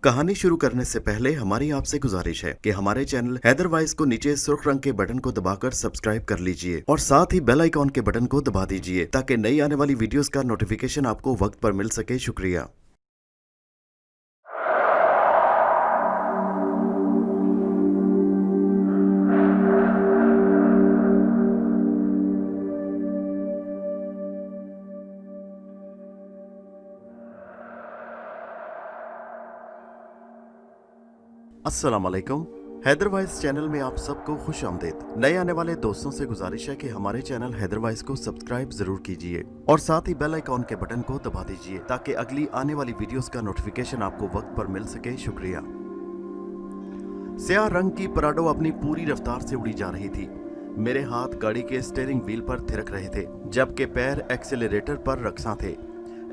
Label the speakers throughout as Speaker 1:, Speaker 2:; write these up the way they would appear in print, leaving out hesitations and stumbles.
Speaker 1: कहानी शुरू करने से पहले हमारी आपसे गुजारिश है कि हमारे चैनल हैदर वॉइस को नीचे सुर्ख रंग के बटन को दबाकर सब्सक्राइब कर लीजिए और साथ ही बेल आइकॉन के बटन को दबा दीजिए ताकि नई आने वाली वीडियोस का नोटिफिकेशन आपको वक्त पर मिल सके। शुक्रिया। अस्सलाम वालेकुम। हैदर वॉइस चैनल में आप सबको खुश आमदीद। नए आने वाले दोस्तों से गुजारिश है कि हमारे चैनल हैदर वॉइस को सब्सक्राइब जरूर कीजिए और साथ ही बेल आइकॉन के बटन को दबा दीजिए ताकि अगली आने वाली वीडियोस का नोटिफिकेशन आपको वक्त पर मिल सके। शुक्रिया। स्याह रंग की पराडो अपनी पूरी रफ्तार से उड़ी जा रही थी। मेरे हाथ गाड़ी के स्टीयरिंग व्हील पर थिरक रहे थे जबकि पैर एक्सेलरेटर पर रक्सा थे।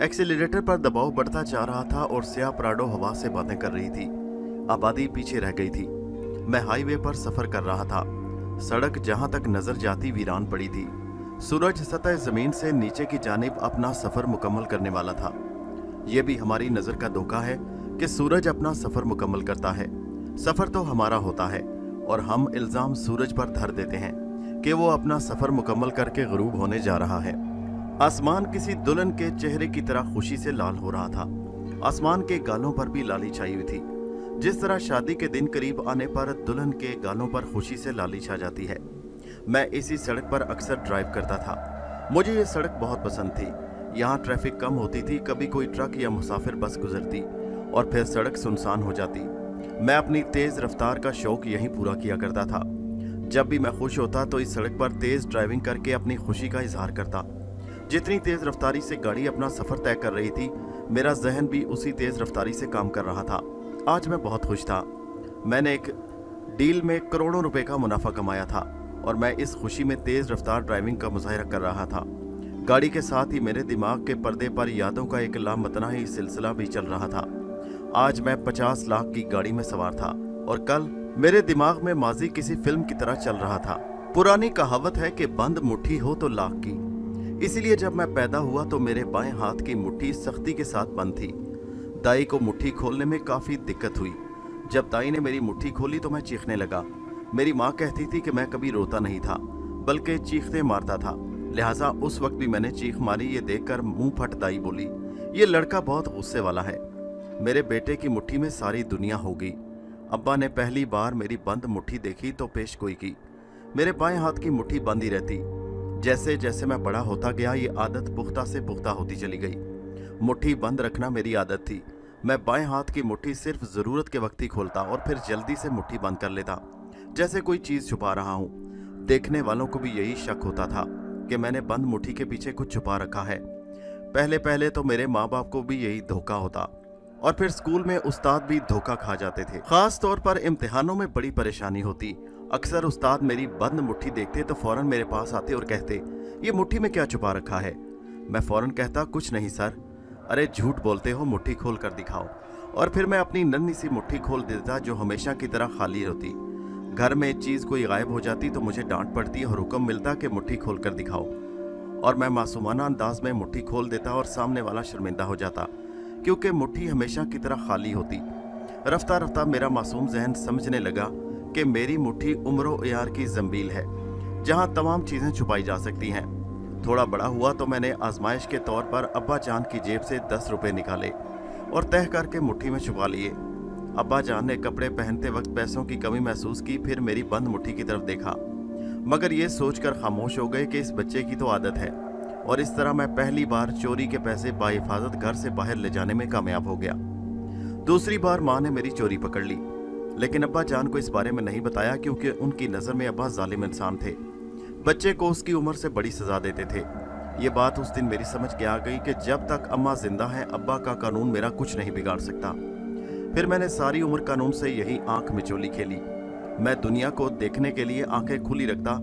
Speaker 1: एक्सेलरेटर पर दबाव बढ़ता जा रहा था और स्याह पराडो हवा से बातें कर रही थी। आबादी पीछे रह गई थी। मैं हाईवे पर सफर कर रहा था। सड़क जहां तक नजर जाती वीरान पड़ी थी। सूरज सतह जमीन से नीचे की जानिब अपना सफर मुकम्मल करने वाला था। यह भी हमारी नजर का धोखा है कि सूरज अपना सफर मुकम्मल करता है। सफर तो हमारा होता है और हम इल्जाम सूरज पर धर देते हैं कि वो अपना सफर मुकम्मल करके गरूब होने जा रहा है। आसमान किसी दुल्हन के चेहरे की तरह खुशी से लाल हो रहा था। आसमान के गालों पर भी लाली छाई हुई थी। जिस तरह शादी के दिन करीब आने पर दुल्हन के गालों पर खुशी से लाली छा जाती है। मैं इसी सड़क पर अक्सर ड्राइव करता था। मुझे ये सड़क बहुत पसंद थी। यहाँ ट्रैफिक कम होती थी, कभी कोई ट्रक या मुसाफिर बस गुजरती और फिर सड़क सुनसान हो जाती। मैं अपनी तेज रफ्तार का शौक यहीं पूरा किया करता था। जब भी मैं खुश होता तो इस सड़क पर तेज ड्राइविंग करके अपनी खुशी का इजहार करता। जितनी तेज रफ्तारी से गाड़ी अपना सफर तय कर रही थी, मेरा जहन भी उसी तेज रफ्तारी से काम कर रहा था। आज मैं बहुत खुश था। मैंने एक डील में करोड़ों रुपए का मुनाफा कमाया था और मैं इस खुशी में तेज रफ्तार ड्राइविंग का मुजाहिरा कर रहा था। गाड़ी के साथ ही मेरे दिमाग के पर्दे पर यादों का एक लामतनाही सिलसिला भी चल रहा था। आज मैं 50 लाख की गाड़ी में सवार था और कल मेरे दिमाग में माजी किसी फिल्म की तरह चल रहा था। पुरानी कहावत है कि बंद मुट्ठी हो तो लाख की। इसीलिए जब मैं पैदा हुआ तो मेरे बाएं हाथ की मुट्ठी सख्ती के साथ बंद थी। दाई को मुट्ठी खोलने में काफ़ी दिक्कत हुई। जब दाई ने मेरी मुट्ठी खोली तो मैं चीखने लगा। मेरी माँ कहती थी कि मैं कभी रोता नहीं था बल्कि चीखते मारता था, लिहाजा उस वक्त भी मैंने चीख मारी। ये देखकर मुंह फट दाई बोली, ये लड़का बहुत गुस्से वाला है। मेरे बेटे की मुट्ठी में सारी दुनिया हो गई। अब्बा ने पहली बार मेरी बंद मुट्ठी देखी तो पेशगोई की। मेरे बाएं हाथ की मुट्ठी बंद ही रहती। जैसे जैसे मैं बड़ा होता गया ये आदत पुख्ता से पुख्ता होती चली गई। मुट्ठी बंद रखना मेरी आदत थी। मैं बाएं हाथ की मुट्ठी सिर्फ ज़रूरत के वक्त ही खोलता और फिर जल्दी से मुट्ठी बंद कर लेता, जैसे कोई चीज़ छुपा रहा हूँ। देखने वालों को भी यही शक होता था कि मैंने बंद मुट्ठी के पीछे कुछ छुपा रखा है। पहले पहले तो मेरे माँ बाप को भी यही धोखा होता और फिर स्कूल में उस्ताद भी धोखा खा जाते थे। ख़ास तौर पर इम्तिहानों में बड़ी परेशानी होती। अक्सर उस्ताद मेरी बंद मुट्ठी देखते तो फ़ौरन मेरे पास आते और कहते, ये मुट्ठी में क्या छुपा रखा है। मैं फ़ौरन कहता, कुछ नहीं सर। अरे झूठ बोलते हो, मुट्ठी खोल कर दिखाओ। और फिर मैं अपनी नन्ही सी मुट्ठी खोल देता जो हमेशा की तरह खाली होती। घर में चीज़ कोई गायब हो जाती तो मुझे डांट पड़ती और हुक्म मिलता कि मुट्ठी खोल कर दिखाओ। और मैं मासूमाना अंदाज में मुट्ठी खोल देता और सामने वाला शर्मिंदा हो जाता क्योंकि मुट्ठी हमेशा की तरह खाली होती। रफ्ता रफ्ता मेरा मासूम जहन समझने लगा कि मेरी मुट्ठी उम्रो यार की जंबील है जहाँ तमाम चीज़ें छुपाई जा सकती हैं। थोड़ा बड़ा हुआ तो मैंने आजमाइश के तौर पर अब्बा जान की जेब से 10 रुपए निकाले और तह करके मुट्ठी में छुपा लिए। अब्बा जान ने कपड़े पहनते वक्त पैसों की कमी महसूस की, फिर मेरी बंद मुट्ठी की तरफ देखा मगर ये सोचकर खामोश हो गए कि इस बच्चे की तो आदत है। और इस तरह मैं पहली बार चोरी के पैसे बाहिफाजत घर से बाहर ले जाने में कामयाब हो गया। दूसरी बार माँ ने मेरी चोरी पकड़ ली, लेकिन अब्बा जान को इस बारे में नहीं बताया क्योंकि उनकी नज़र में अब्बा जालिम इंसान थे। बच्चे को उसकी उम्र से बड़ी सजा देते थे। ये बात उस दिन मेरी समझ के आ गई कि जब तक अम्मा जिंदा है अब्बा का कानून मेरा कुछ नहीं बिगाड़ सकता। फिर मैंने सारी उम्र कानून से यही आंख मिचोली खेली। मैं दुनिया को देखने के लिए आंखें खुली रखता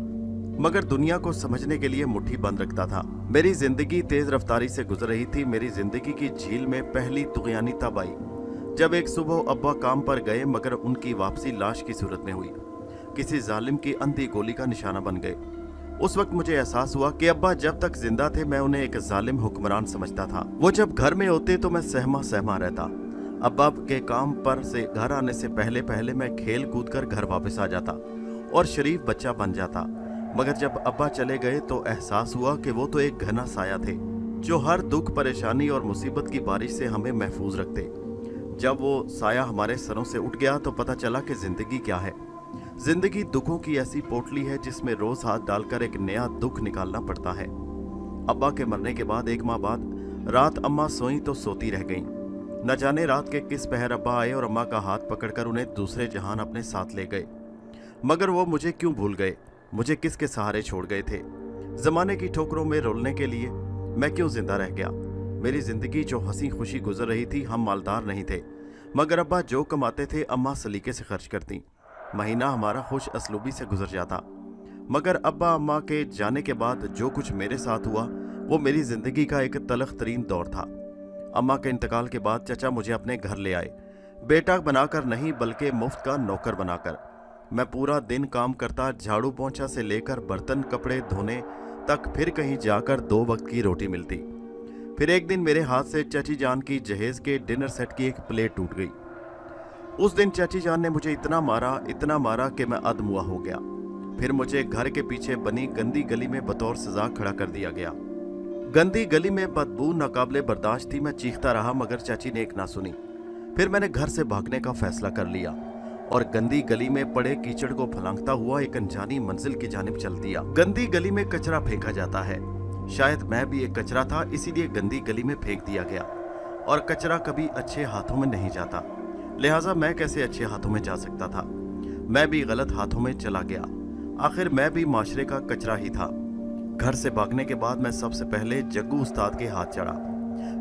Speaker 1: मगर दुनिया को समझने के लिए मुट्ठी बंद रखता था। मेरी जिंदगी तेज रफ्तारी से गुजर रही थी। मेरी जिंदगी की झील में पहली तुगयानी तब आई जब एक सुबह अब्बा काम पर गए मगर उनकी वापसी लाश की सूरत में हुई। किसी जालिम की अंधी गोली का निशाना बन गए। उस वक्त मुझे एहसास हुआ कि अब्बा जब तक जिंदा थे मैं उन्हें एक जालिम हुक्मरान समझता था। वो जब घर में होते तो मैं सहमा सहमा रहता। अब्बा के काम पर से घर आने से पहले पहले मैं खेल कूद कर घर वापस आ जाता और शरीफ बच्चा बन जाता, मगर जब अब्बा चले गए तो एहसास हुआ कि वो तो एक घना साया थे जो हर दुख, परेशानी और मुसीबत की बारिश से हमें महफूज रखते। जब वो साया हमारे सरों से उठ गया तो पता चला कि जिंदगी क्या है। जिंदगी दुखों की ऐसी पोटली है जिसमें रोज हाथ डालकर एक नया दुख निकालना पड़ता है। अब्बा के मरने के बाद 1 माह बाद रात अम्मा सोई तो सोती रह गईं। न जाने रात के किस पहर अब्बा आए और अम्मा का हाथ पकड़कर उन्हें दूसरे जहान अपने साथ ले गए। मगर वो मुझे क्यों भूल गए, मुझे किसके सहारे छोड़ गए थे? जमाने की ठोकरों में रोलने के लिए मैं क्यों जिंदा रह गया? मेरी जिंदगी जो हंसी खुशी गुजर रही थी, हम मालदार नहीं थे, मगर अब्बा जो कमाते थे अम्मा सलीके से खर्च करती। महीना हमारा खुश असलूबी से गुजर जाता। मगर अब्बा अम्मा के जाने के बाद जो कुछ मेरे साथ हुआ वो मेरी जिंदगी का एक तलख तरीन दौर था। अम्मा के इंतकाल के बाद चचा मुझे अपने घर ले आए, बेटा बनाकर नहीं बल्कि मुफ्त का नौकर बनाकर। मैं पूरा दिन काम करता, झाड़ू पोंछा से लेकर बर्तन कपड़े धोने तक, फिर कहीं जाकर 2 वक्त की रोटी मिलती। फिर एक दिन मेरे हाथ से चाची जान की जहेज के डिनर सेट की एक प्लेट टूट गई। उस दिन चाची जान ने मुझे इतना मारा कि मैं अधमुआ हो गया। फिर मुझे घर के पीछे बनी गंदी गली में बतौर सजा खड़ा कर दिया गया। गंदी गली में बदबू नाकाबिले बर्दाश्त थी। मैं चीखता रहा मगर चाची ने एक ना सुनी। फिर मैंने घर से भागने का फैसला कर लिया और गंदी गली में पड़े कीचड़ को फलांगता हुआ एक अनजानी मंजिल की जानिब चल दिया। गंदी गली में कचरा फेंका जाता है, शायद मैं भी एक कचरा था, इसीलिए गंदी गली में फेंक दिया गया। और कचरा कभी अच्छे हाथों में नहीं जाता, लिहाजा मैं कैसे अच्छे हाथों में जा सकता था? मैं भी गलत हाथों में चला गया। आखिर मैं भी माशरे का कचरा ही था। घर से भागने के बाद मैं सबसे पहले जग्गू उस्ताद के हाथ चढ़ा।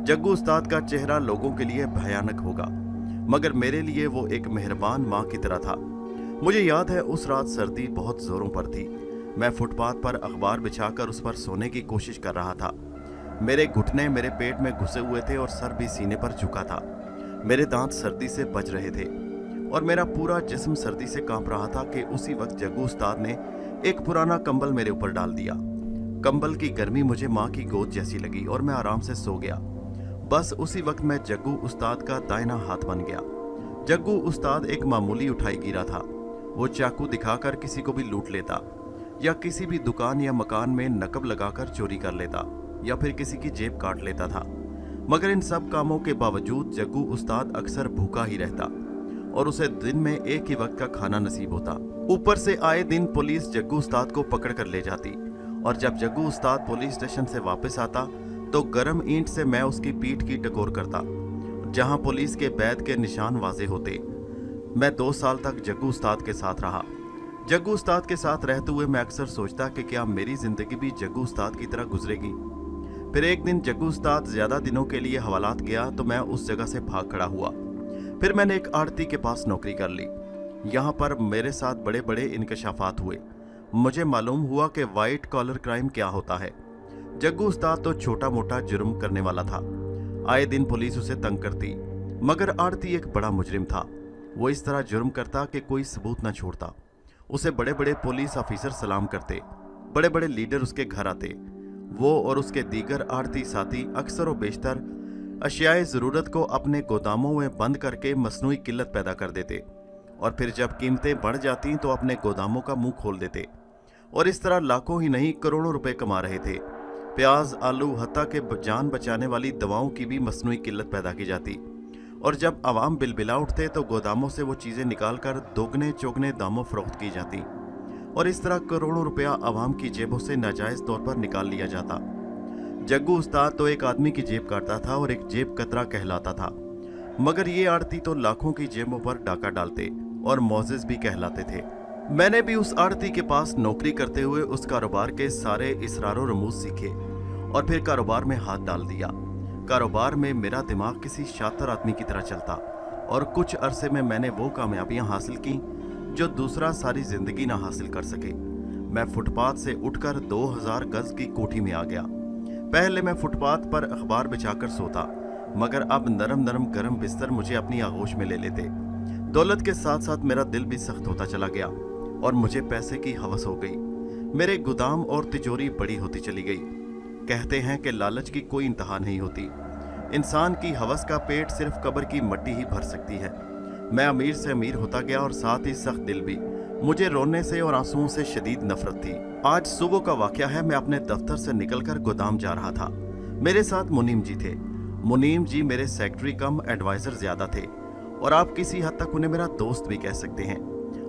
Speaker 1: जग्गू उस्ताद का चेहरा लोगों के लिए भयानक होगा, मगर मेरे लिए वो एक मेहरबान माँ की तरह था। मुझे याद है उस रात सर्दी बहुत जोरों पर थी। मैं फुटपाथ पर अखबार बिछाकर उस पर सोने की कोशिश कर रहा था। मेरे घुटने मेरे पेट में घुसे हुए थे और सर भी सीने पर झुका था। मेरे दांत सर्दी से बज रहे थे और मेरा पूरा जिस्म सर्दी से कांप रहा था कि उसी वक्त जग्गू उस्ताद ने एक पुराना कंबल मेरे ऊपर डाल दिया। कंबल की गर्मी मुझे माँ की गोद जैसी लगी और मैं आराम से सो गया। बस उसी वक्त मैं जग्गू उस्ताद का दाहिना हाथ बन गया। जग्गू उस्ताद एक मामूली उठाई गिरा था। वो चाकू दिखाकर किसी को भी लूट लेता, या किसी भी दुकान या मकान में नकब लगाकर चोरी कर लेता, या फिर किसी की जेब काट लेता था। मगर इन सब कामों के बावजूद जग्गू उस्ताद अक्सर भूखा ही रहता और उसे दिन में एक ही वक्त का खाना नसीब होता। ऊपर से आए दिन पुलिस जग्गू उस्ताद को पकड़ कर ले जाती और जब जग्गू उस्ताद पुलिस स्टेशन से वापस आता तो गर्म ईंट से मैं उसकी पीठ की टकोर करता, जहां पुलिस के बैद के निशान वाजे होते। मैं 2 साल तक जग्गू उस्ताद के साथ रहा। जग्गू उस्ताद के साथ रहते हुए मैं अक्सर सोचता कि क्या मेरी जिंदगी भी जग्गू उस्ताद की तरह गुजरेगी। फिर एक दिन जग्गू उस्ताद ज्यादा दिनों के लिए हवालात गया तो मैं उस जगह से भाग खड़ा हुआ। फिर मैंने एक आड़ती के पास नौकरी कर ली। यहाँ पर मेरे साथ बड़े बड़े इंकशाफात हुए। मुझे मालूम हुआ कि वाइट कॉलर क्राइम क्या होता है। जग्गू उस्ताद तो छोटा मोटा जुर्म करने वाला था, आए दिन पुलिस उसे तंग करती, मगर आड़ती एक बड़ा मुजरिम था। वो इस तरह जुर्म करता कि कोई सबूत न छोड़ता। उसे बड़े बड़े पुलिस ऑफिसर सलाम करते, बड़े बड़े लीडर उसके घर आते। वो और उसके दीगर आड़ती साथी अक्सर व बेशतर अशियाए ज़रूरत को अपने गोदामों में बंद करके मसनूई किल्लत पैदा कर देते और फिर जब कीमतें बढ़ जाती तो अपने गोदामों का मुंह खोल देते और इस तरह लाखों ही नहीं करोड़ों रुपए कमा रहे थे। प्याज, आलू, हत्ता के जान बचाने वाली दवाओं की भी मसनूई किल्लत पैदा की जाती और जब आवाम बिलबिला उठते तो गोदामों से वो चीज़ें निकालकर दोगने चौगने दामों फरोख्त की जाती और इस तरह करोड़ों रुपया आवाम की जेबों से नाजायज़ तौर पर निकाल लिया जाता। जग्गू उस्ताद तो एक आदमी की जेब काटता था और एक जेब कतरा कहलाता था, मगर ये आड़ती तो लाखों की जेबों पर डाका डालते और मोअज़्ज़िज़ भी कहलाते थे। मैंने भी उस आड़ती के पास नौकरी करते हुए उस कारोबार के सारे इसरार और रमूज सीखे और फिर कारोबार में हाथ डाल दिया। कारोबार में मेरा दिमाग किसी शातिर आदमी की तरह चलता और कुछ अरसे में मैंने वो कामयाबियां हासिल की जो दूसरा सारी जिंदगी ना हासिल कर सके। मैं फुटपाथ से उठकर 2000 गज की कोठी में आ गया। पहले मैं फुटपाथ पर अखबार बिछाकर सोता, मगर अब नरम नरम गर्म बिस्तर मुझे अपनी आगोश में ले लेते। दौलत के साथ साथ मेरा दिल भी सख्त होता चला गया और मुझे पैसे की हवस हो गई। मेरे गोदाम और तिजोरी बड़ी होती चली गई। कहते हैं कि लालच की कोई इंतहा नहीं होती। इंसान की हवस का पेट सिर्फ कब्र की मिट्टी ही भर सकती है। मैं अमीर से अमीर होता गया और साथ ही सख्त दिल भी। मुझे रोने से और आंसुओं से शदीद नफरत थी। आज सुबह का वाकया है। मैं अपने दफ्तर से निकलकर गोदाम जा रहा था। मेरे साथ मुनीम जी थे। मुनीम जी मेरे सेक्रेटरी कम एडवाइजर ज्यादा थे और आप किसी हद तक उन्हें मेरा दोस्त भी कह सकते हैं।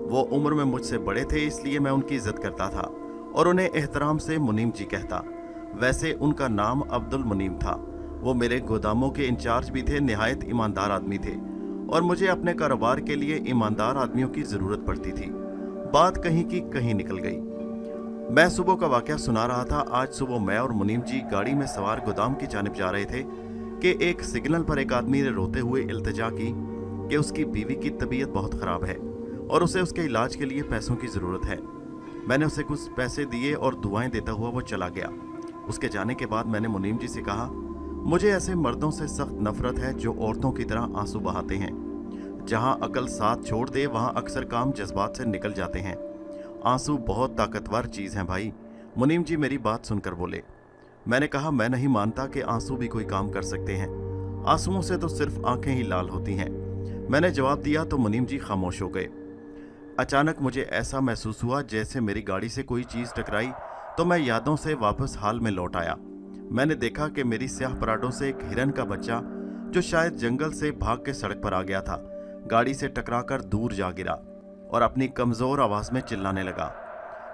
Speaker 1: वो उम्र में मुझसे बड़े थे, इसलिए मैं उनकी इज्जत करता था और उन्हें एहतराम से मुनीम जी कहता। वैसे उनका नाम अब्दुल मुनीम था। वो मेरे गोदामों के इंचार्ज भी थे। निहायत ईमानदार आदमी थे और मुझे अपने कारोबार के लिए ईमानदार आदमियों की जरूरत पड़ती थी। बात कहीं की कहीं निकल गई। मैं सुबह का वाकया सुना रहा था। आज सुबह मैं और मुनीम जी गाड़ी में सवार गोदाम की जानिब जा रहे थे कि एक सिग्नल पर एक आदमी ने रोते हुए इल्तिजा की कि उसकी बीवी की तबीयत बहुत खराब है और उसे उसके इलाज के लिए पैसों की जरूरत है। मैंने उसे कुछ पैसे दिए और दुआएं देता हुआ वो चला गया। उसके जाने के बाद मैंने मुनीम जी से कहा, मुझे ऐसे मर्दों से सख्त नफरत है जो औरतों की तरह आंसू बहाते हैं। जहां अकल साथ छोड़ दे वहां अक्सर काम जज्बात से निकल जाते हैं। आंसू बहुत ताकतवर चीज हैं भाई। मुनीम जी मेरी बात सुनकर बोले। मैंने कहा, मैं नहीं मानता कि आंसू भी कोई काम कर सकते हैं। आंसुओं से तो सिर्फ आंखें ही लाल होती हैं। मैंने जवाब दिया तो मुनीम जी खामोश हो गए। अचानक मुझे ऐसा महसूस हुआ जैसे मेरी गाड़ी से कोई चीज टकराई तो मैं यादों से वापस हाल में लौट आया। मैंने देखा कि मेरी स्याह पराडों से एक हिरन का बच्चा जो शायद जंगल से भाग के सड़क पर आ गया था, गाड़ी से टकराकर दूर जा गिरा और अपनी कमजोर आवाज में चिल्लाने लगा।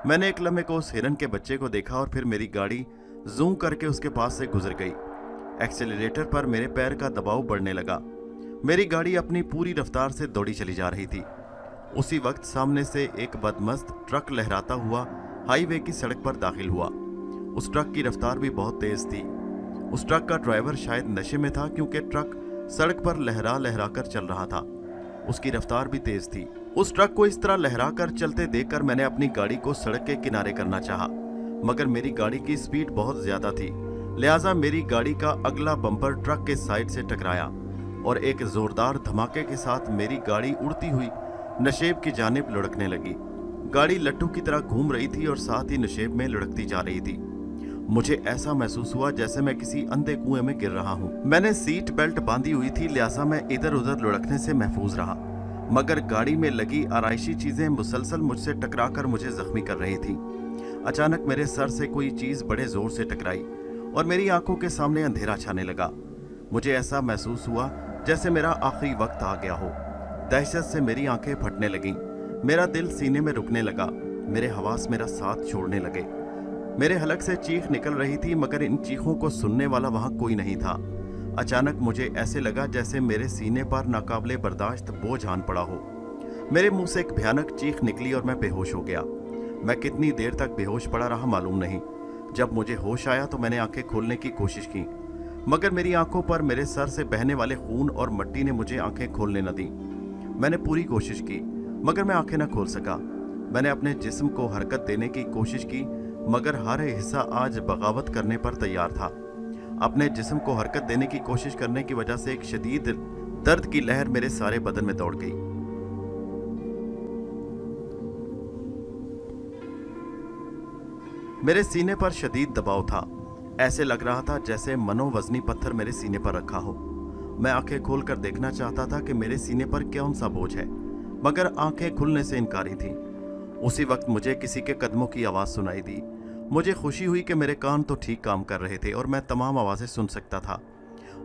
Speaker 1: मैंने एक लम्हे को उस हिरन के बच्चे को देखा और फिर मेरी गाड़ी जूम करके उसके पास से गुजर गई। एक्सेलरेटर पर मेरे पैर का दबाव बढ़ने लगा। मेरी गाड़ी अपनी पूरी रफ्तार से दौड़ी चली जा रही थी। उसी वक्त सामने से एक बदमस्त ट्रक लहराता हुआ हाईवे की सड़क पर दाखिल हुआ। उस ट्रक की रफ्तार भी बहुत तेज थी। उस ट्रक का ड्राइवर शायद नशे में था क्योंकि ट्रक सड़क पर लहरा लहरा कर चल रहा था। उसकी रफ्तार भी तेज थी। उस ट्रक को इस तरह लहरा कर चलते देखकर मैंने अपनी गाड़ी को सड़क के किनारे करना चाहा, मगर मेरी गाड़ी की स्पीड बहुत ज्यादा थी। लिहाजा मेरी गाड़ी का अगला बम्पर ट्रक के साइड से टकराया और एक जोरदार धमाके के साथ मेरी गाड़ी उड़ती हुई नशेब की जानिब लुढ़कने लगी। गाड़ी लट्टू की तरह घूम रही थी और साथ ही नशेब में लुढ़कती जा रही थी। मुझे ऐसा महसूस हुआ जैसे मैं किसी अंधे कुएं में गिर रहा हूँ। मैंने सीट बेल्ट बांधी हुई थी, लिहाजा मैं इधर उधर लुढ़कने से महफूज रहा, मगर गाड़ी में लगी आराइशी चीजें मुसलसल मुझसे टकराकर मुझे जख्मी कर रही थी। अचानक मेरे सर से कोई चीज बड़े जोर से टकराई और मेरी आंखों के सामने अंधेरा छाने लगा। मुझे ऐसा महसूस हुआ जैसे मेरा आखिरी वक्त आ गया हो। दहशत से मेरी आंखें फटने लगीं। मेरा दिल सीने में रुकने लगा। मेरे हवास मेरा साथ छोड़ने लगे। मेरे हलक से चीख निकल रही थी, मगर इन चीखों को सुनने वाला वहां कोई नहीं था। अचानक मुझे ऐसे लगा जैसे मेरे सीने पर नाकाबिले बर्दाश्त बोझ आन पड़ा हो। मेरे मुंह से एक भयानक चीख निकली और मैं बेहोश हो गया। मैं कितनी देर तक बेहोश पड़ा रहा मालूम नहीं। जब मुझे होश आया तो मैंने आंखें खोलने की कोशिश की, मगर मेरी आंखों पर मेरे सर से बहने वाले खून और मिट्टी ने मुझे आंखें खोलने न दी। मैंने पूरी कोशिश की, मगर मैं आंखें न खोल सका। मैंने अपने जिस्म को हरकत देने की कोशिश की, मगर हर हिस्सा आज बगावत करने पर तैयार था। अपने जिस्म को हरकत देने की कोशिश करने की वजह से एक शदीद दर्द की लहर मेरे सारे बदन में दौड़ गई। मेरे सीने पर शदीद दबाव था। ऐसे लग रहा था जैसे मनोवजनी पत्थर मेरे सीने पर रखा हो। मैं आंखें खोलकर देखना चाहता था कि मेरे सीने पर कौन सा बोझ है, मगर आंखें खुलने से इनकारी थी। उसी वक्त मुझे किसी के कदमों की आवाज सुनाई दी। मुझे खुशी हुई कि मेरे कान तो ठीक काम कर रहे थे और मैं तमाम आवाजें सुन सकता था।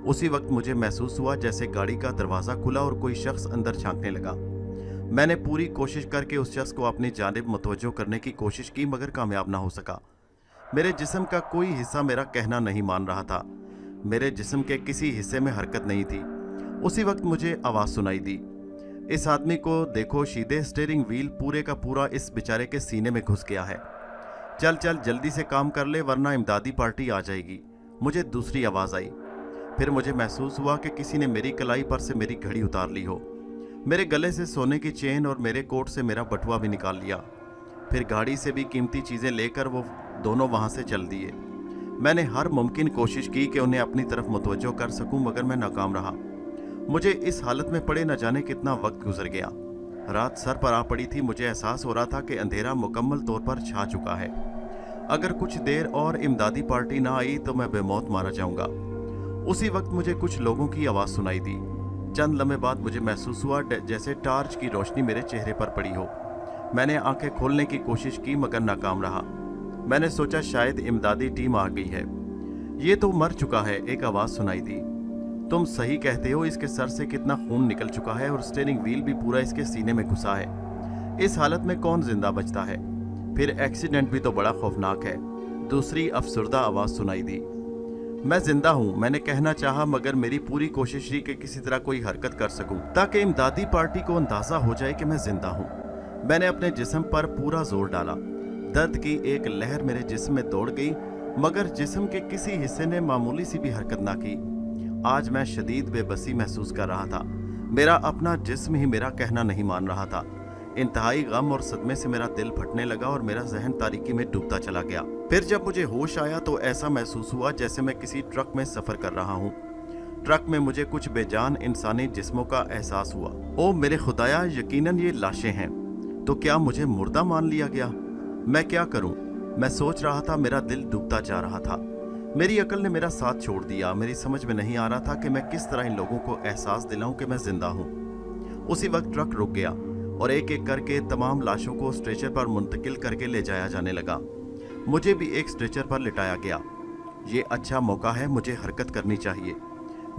Speaker 1: उसी वक्त मुझे महसूस हुआ जैसे गाड़ी का दरवाजा खुला और कोई शख्स अंदर झांकने लगा। मैंने पूरी कोशिश करके उस शख्स को अपनी जानिब मुतवज्जो करने की कोशिश की, मगर कामयाब ना हो सका। मेरे जिस्म का कोई हिस्सा मेरा कहना नहीं मान रहा था। मेरे जिस्म के किसी हिस्से में हरकत नहीं थी। उसी वक्त मुझे आवाज सुनाई दी, इस आदमी को देखो, सीधे स्टीयरिंग व्हील पूरे का पूरा इस बेचारे के सीने में घुस गया है। चल चल जल्दी से काम कर ले वरना इमदादी पार्टी आ जाएगी। मुझे दूसरी आवाज आई। फिर मुझे महसूस हुआ कि किसी ने मेरी कलाई पर से मेरी घड़ी उतार ली हो। मेरे गले से सोने की चेन और मेरे कोट से मेरा बटुआ भी निकाल लिया। फिर गाड़ी से भी कीमती चीजें लेकर वो दोनों वहां से चल दिए। मैंने हर मुमकिन कोशिश की कि उन्हें अपनी तरफ मुतवज्जो कर सकूं, मगर मैं नाकाम रहा। मुझे इस हालत में पड़े न जाने कितना वक्त गुजर गया। रात सर पर आ पड़ी थी। मुझे एहसास हो रहा था कि अंधेरा मुकम्मल तौर पर छा चुका है। अगर कुछ देर और इमदादी पार्टी ना आई तो मैं बेमौत मारा जाऊंगा। उसी वक्त मुझे कुछ लोगों की आवाज़ सुनाई दी। चंद लम्हे बाद मुझे महसूस हुआ जैसे टार्च की रोशनी मेरे चेहरे पर पड़ी हो। मैंने आंखें खोलने की कोशिश की मगर नाकाम रहा। मैंने सोचा शायद इमदादी टीम आ गई है। ये तो मर चुका है, एक आवाज़ सुनाई दी। तुम सही कहते हो, इसके सर से कितना खून निकल चुका है और स्टीयरिंग व्हील भी पूरा इसके सीने में घुसा है। इस हालत में कौन जिंदा बचता है? फिर एक्सीडेंट भी तो बड़ा खौफनाक है। दूसरी अफसुर्दा आवाज़ सुनाई दी। मैं जिंदा हूँ, मैंने कहना चाहा मगर मेरी पूरी कोशिश थी कि किसी तरह कोई हरकत कर सकूं ताकि इमदादी पार्टी को अंदाजा हो जाए कि मैं जिंदा हूँ। मैंने अपने जिस्म पर पूरा जोर डाला। दर्द की एक लहर मेरे जिस्म में दौड़ गई मगर जिस्म के किसी हिस्से ने मामूली सी भी हरकत ना की। आज मैं शदीद बेबसी महसूस कर रहा था। मेरा अपना जिस्म ही मेरा कहना नहीं मान रहा था। इंतहाई गम और सदमे से मेरा दिल फटने लगा और मेरा जहन तारीकी में डूबता चला गया। फिर जब मुझे होश आया तो ऐसा महसूस हुआ जैसे मैं किसी ट्रक में सफर कर रहा हूँ। ट्रक में मुझे कुछ बेजान इंसानी जिस्मों का एहसास हुआ। ओ मेरे खुदाया, यकीनन ये लाशें हैं। तो क्या मुझे मुर्दा मान लिया गया? मैं क्या करूं? मैं सोच रहा था, मेरा दिल डूबता जा रहा था। मेरी अकल ने मेरा साथ छोड़ दिया। मेरी समझ में नहीं आ रहा था कि मैं किस तरह इन लोगों को एहसास दिलाऊं कि मैं जिंदा हूं। उसी वक्त ट्रक रुक गया और एक एक करके तमाम लाशों को स्ट्रेचर पर मुंतकिल करके ले जाया जाने लगा। मुझे भी एक स्ट्रेचर पर लिटाया गया। ये अच्छा मौका है, मुझे हरकत करनी चाहिए।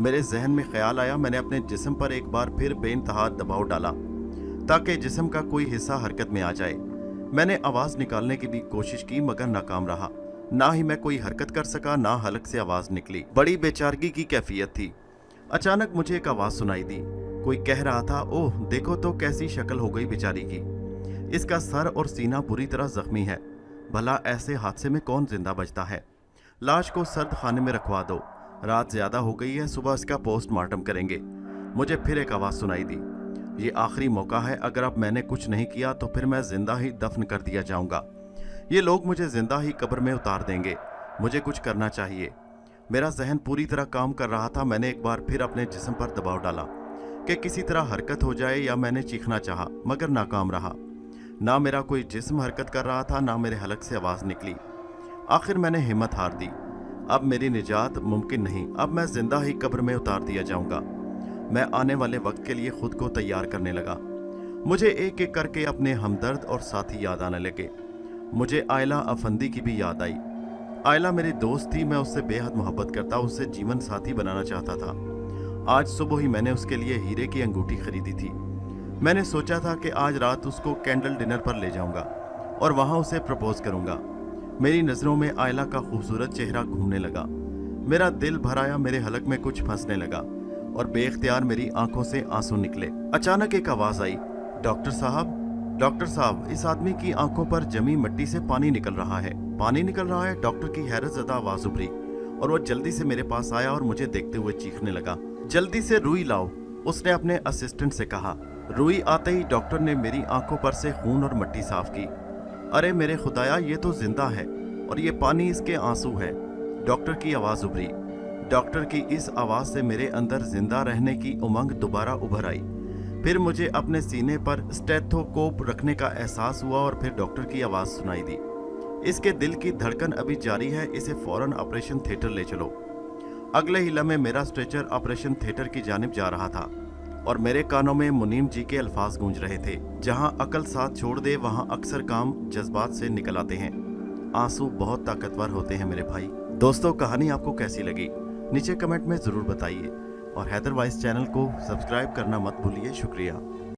Speaker 1: मेरे जहन में ख्याल आया। मैंने अपने जिस्म पर एक बार फिर बेइंतहा दबाव डाला ताकि जिस्म का कोई हिस्सा हरकत में आ जाए। मैंने आवाज़ निकालने की भी कोशिश की मगर नाकाम रहा। ना ही मैं कोई हरकत कर सका, ना हलक से आवाज़ निकली। बड़ी बेचारगी की कैफियत थी। अचानक मुझे एक आवाज़ सुनाई दी। कोई कह रहा था, ओह देखो तो कैसी शक्ल हो गई बेचारी की। इसका सर और सीना बुरी तरह जख्मी है। भला ऐसे हादसे में कौन जिंदा बचता है? लाश को सर्द खाने में रखवा दो। रात ज़्यादा हो गई है, सुबह इसका पोस्टमार्टम करेंगे। मुझे फिर एक आवाज़ सुनाई दी। ये आखिरी मौका है। अगर अब मैंने कुछ नहीं किया तो फिर मैं जिंदा ही दफन कर दिया जाऊंगा। ये लोग मुझे जिंदा ही कब्र में उतार देंगे। मुझे कुछ करना चाहिए। मेरा जहन पूरी तरह काम कर रहा था। मैंने एक बार फिर अपने जिस्म पर दबाव डाला कि किसी तरह हरकत हो जाए या मैंने चीखना चाहा मगर नाकाम रहा। ना मेरा कोई जिस्म हरकत कर रहा था, ना मेरे हलक से आवाज़ निकली। आखिर मैंने हिम्मत हार दी। अब मेरी निजात मुमकिन नहीं। अब मैं जिंदा ही कब्र में उतार दिया जाऊंगा। मैं आने वाले वक्त के लिए खुद को तैयार करने लगा। मुझे एक एक करके अपने हमदर्द और साथी याद आने लगे। मुझे आयला अफंदी की भी याद आई। आयला मेरी दोस्त थी। मैं उससे बेहद मोहब्बत करता, उससे जीवन साथी बनाना चाहता था। आज सुबह ही मैंने उसके लिए हीरे की अंगूठी खरीदी थी। मैंने सोचा था कि आज रात उसको कैंडल डिनर पर ले जाऊंगा और वहां उसे प्रपोज करूंगा। मेरी नज़रों में आयला का खूबसूरत चेहरा घूमने लगा। मेरा दिल भर आया। मेरे हलक में कुछ फंसने लगा और बेख्तियार मेरी आंखों से आंसू निकले। अचानक एक आवाज़ आई, डॉक्टर साहब, डॉक्टर साहब, इस आदमी की आंखों पर जमी मिट्टी से पानी निकल रहा है। पानी निकल रहा है? डॉक्टर की हैरत ज़दा आवाज़ उभरी और वो जल्दी से मेरे पास आया और मुझे देखते हुए चीखने लगा, जल्दी से रुई लाओ। उसने अपने असिस्टेंट से कहा। रुई आते ही डॉक्टर ने मेरी आंखों पर से खून और मिट्टी साफ की। अरे मेरे खुदाया, ये तो जिंदा है और ये पानी इसके आंसू है। डॉक्टर की आवाज़ उभरी। डॉक्टर की इस आवाज़ से मेरे अंदर जिंदा रहने की उमंग दोबारा उभर आई। फिर मुझे अपने सीने पर स्टेथोस्कोप रखने का एहसास हुआ और फिर डॉक्टर की आवाज़ सुनाई दी, इसके दिल की धड़कन अभी जारी है, इसे फौरन ऑपरेशन थिएटर ले चलो। अगले ही लम्हे मेरा स्ट्रेचर ऑपरेशन थिएटर की जानिब जा रहा था और मेरे कानों में मुनीम जी के अल्फाज गूंज रहे थे, जहां अकल साथ छोड़ दे वहां अक्सर काम जज्बात से निकल आते हैं। आंसू बहुत ताकतवर होते हैं मेरे भाई। दोस्तों, कहानी आपको कैसी लगी नीचे कमेंट में ज़रूर बताइए और हैदर वॉइस चैनल को सब्सक्राइब करना मत भूलिए। शुक्रिया।